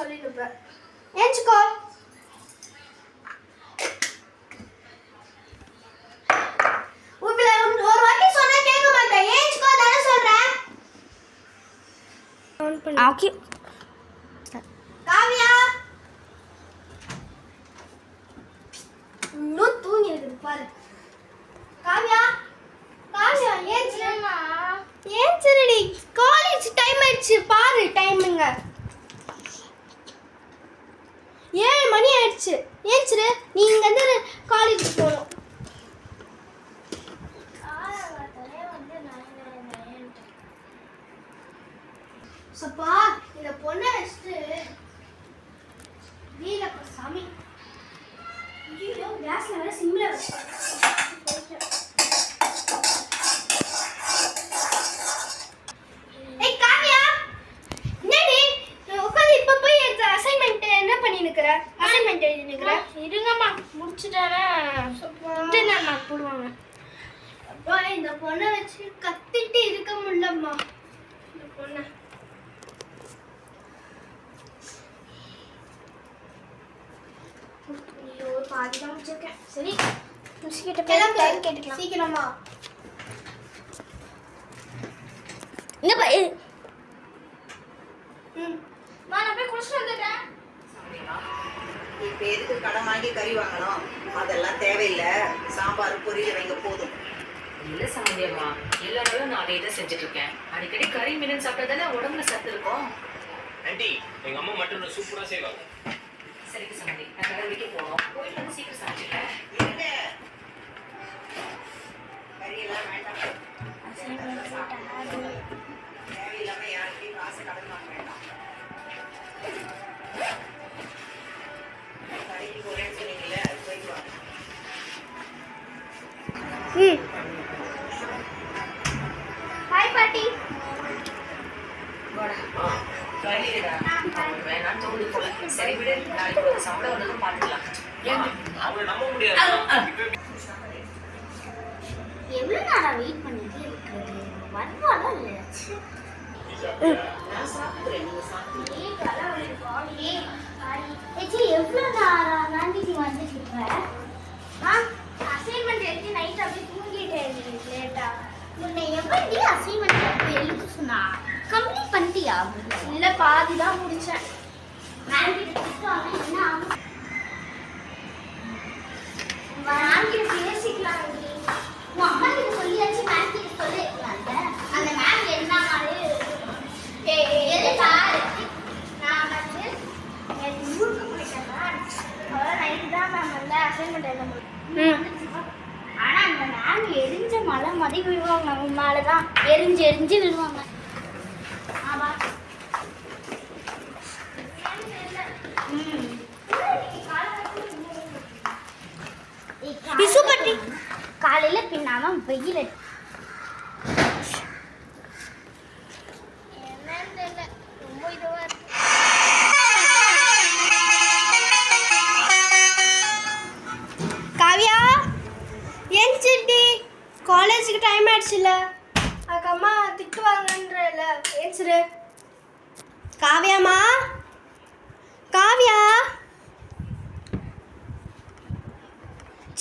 சொல்லிடுப்பேன். ஏஞ்சுக்கோ. ஒரு வாட்டி சொன்னா கேட்க மாட்டேன். ஏஞ்சுக்கோ தானே சொல்றேன். ஓகே காவியா இன்னும் தூங்கி இருக்குது பாரு. காவியா காவியா ஏஞ்சுமா. ஏஞ்சுடி. காலேஜ் டைம் ஆயிடுச்சு பாரு. டைமிங்க 7 மணி ஆயிடுச்சு. ஏஞ்சுரு. நீ இங்கேருந்து காலேஜ் போகணும். சப்பா இந்த பொண்ணை வச்சுட்டு வீரப்ப சாமி. ஐயோ கேஸ்ல வேற சிம்ல வச்சு. ஏய் காவியா என்னடி உட்கார்ந்து இப்ப போய் அசைன்மென்ட் என்ன பண்ணி நிக்கற? அசைன்மென்ட் எழுதி நிக்கற? இருங்கம்மா முடிச்சிட்டாரே. இன்டர்னல் மார்க் போடுவாங்க. அப்பா இந்த பொண்ணை வச்சு கத்திட்டு இருக்க முடியலம்மா. இந்த பொண்ணை பாதிதான் முடிச்சிருக்கேன். சரி மிஸ்கிட்ட டைம் கேட்டுக்கலாம். சீக்கிரமா. என்னப்பா நான் போய் குளிச்சுட்டு வந்துட்டேன். இப்போ எதுக்கு கடன் வாங்கி கறி வாங்கணும்? அதெல்லாம் தேவையில்லை. சாம்பார் பொரியல் வைங்க போதும். இல்லை சமந்தியம்மா, எல்லா நாளும் நான் அதை தான் செஞ்சுட்டு இருக்கேன். அடிக்கடி கறி மீன் சாப்பிட்டா தானே உடம்புல சத்து இருக்கும். ஆண்டி எங்க அம்மா மட்டும் சூப்பரா செய்வாங்க. சரிக்கு சமந்தி, நான் கடை வைக்க போனோம். கோயில் வந்து சீக்கிரம் சாப்பிட்டுட்டேன். கறியெல்லாம் வேண்டாம். தேவையில்லாம யாருக்கையும் காசு கடன் வாங்க வேண்டாம். கடைக்கு போறேன்னு சொன்னீங்கல்ல, அது போயிட்டு வாங்க. ஹாய் பாட்டி. வேணாம் தோணு போல. சரி விடு, நாளைக்கு ஒரு சம்பளம் வந்ததும் பார்த்துக்கலாம். அவங்களை நம்ப முடியாது. எவ்வளோ நேரம் வெயிட் பண்ணிட்டு இருக்கிறது? வருவாளா இல்லையா? நான் சாப்பிடுறேன், நீங்க சாப்பிடுங்க. எவ்வளோ நேரம் நந்தினி வந்துட்டு இருக்க? அசைன்மெண்ட் எழுதி நைட் அப்படியே தூங்கிட்டேன் லேட்டா. உன்னை எப்படி அசைன்மெண்ட் எழுத சொன்னா? கம்ப்ளீட் பண்ணிட்டியா? இல்ல பாதி தான் முடிச்சேன். மேம் கிட்ட திட்டுவாங்க. என்ன ஆகும்? மேம் கிட்ட பேசிக்கலாம். உன் அம்மா கிட்ட சொல்லியாச்சு, மேம் கிட்ட சொல்லிருக்கலாம்ல. அந்த மேம் என்ன மாதிரி எது பாரு. நான் வந்து ஊருக்கு போயிட்டேன்னா அவ்வளோ நைட்டு தான் மேம் வந்து அசைன்மெண்ட் எழுத முடியும். ஆனா அந்த மேம் எரிஞ்ச மலை மதி விழுவாங்க. அவங்க மேலதான் எரிஞ்சு எரிஞ்சு விழுவாங்க. ஆமா. பிசுபட்டி காலையில பின்னாம வெயில் என்னன்னு தெரியல. ரொம்ப இதுவா இருக்கு. காவியா ஏஞ்சிட்டி. காலேஜுக்கு டைம் ஆயிடுச்சுல. அதுக்கு அம்மா திட்டுவாங்கன்றல. ஏஞ்சிரு. காவியாம்மா. காவியா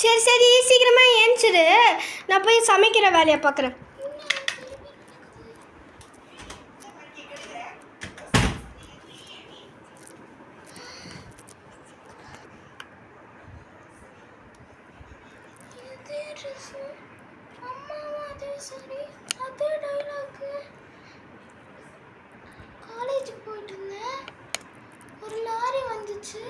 சரி சரி சீக்கிரமா ஏஞ்சிரு. நான் போய் சமைக்கிற வேலையை பார்க்குறேன். காலேஜுக்கு போயிட்டு இருந்தேன். ஒரு லாரி வந்துச்சு.